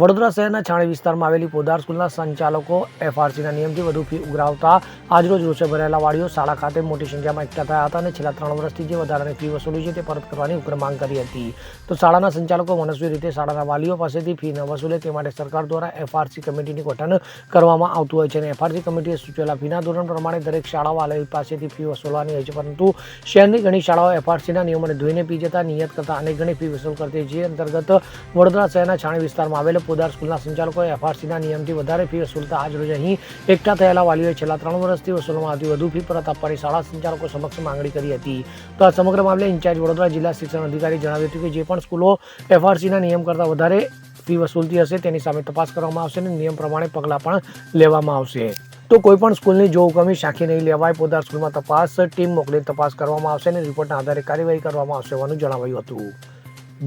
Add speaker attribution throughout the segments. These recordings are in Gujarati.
Speaker 1: વડોદરા શહેરના છાણી વિસ્તારમાં આવેલી પોદાર સ્કૂલના સંચાલકો એફઆરસીના નિયમથી વધુ ફી ઉઘરાવતા આજરોજ રોષે ભરાયેલા વાલીઓ શાળા ખાતે મોટી સંખ્યામાં એકઠા થયા હતા અને છેલ્લા 3 વર્ષથી જે વધારાની ફી વસૂલી છે તે પરત કરવાની ઉગ્ર માંગ કરી હતી. તો શાળાના સંચાલકો મનસ્વી રીતે શાળાના વાલીઓ પાસેથી ફી ન વસૂલે તે માટે સરકાર દ્વારા એફઆરસી કમિટીનું ગઠન કરવામાં આવતું હોય છે અને એફઆરસી કમિટીએ સૂચવેલા ફીના ધોરણ પ્રમાણે દરેક શાળા વાલી પાસેથી ફી વસૂલવાની હોય છે, પરંતુ શહેરની ઘણી શાળાઓ એફઆરસીના નિયમોને ધોઈને પી જતા નિયત કરતા અનેક ગણી ફી વસૂલ કરતી છે. અંતર્ગત વડોદરા શહેરના છાણી વિસ્તારમાં આવેલ પોદાર સ્કૂલના સંચાલકોએ એફઆરસીના નિયમથી વધારે ફી વસૂલતા આજરોજ અહીં એકઠા થયેલા વાલીઓએ છેલ્લા 3 વર્ષથી વસૂલવામાં આવતી વધુ ફી પરત આપવાની શાળા સંચાલકો સમક્ષ માંગણી કરી હતી. તો આ સમગ્ર મામલે ઇન્ચાર્જ વડોદરા જિલ્લા શિક્ષણ અધિકારી જણાવ્યું હતું કે જે પણ સ્કૂલો એફઆરસીના નિયમ કરતાં વધારે ફી વસૂલતી હશે તેની સામે તપાસ કરવામાં આવશે અને નિયમ પ્રમાણે પગલાં પણ લેવામાં આવશે. તો કોઈપણ સ્કૂલની જો હુકમી સાંખી નહીં લેવાય, પોદાર સ્કૂલમાં તપાસ ટીમ મોકલીને તપાસ કરવામાં આવશે અને રિપોર્ટના આધારે કાર્યવાહી કરવામાં આવશે હોવાનું જણાવાયું હતું.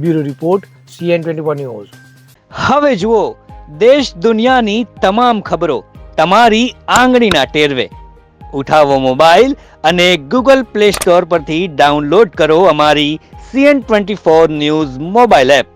Speaker 1: Bureau report CN24 news.
Speaker 2: હવે જુઓ દેશ દુનિયાની તમામ ખબરો તમારી આંગળીના ટેરવે. ઉઠાવો મોબાઈલ અને Google Play Store પરથી ડાઉનલોડ કરો અમારી CN24 ન્યૂઝ મોબાઈલ એપ.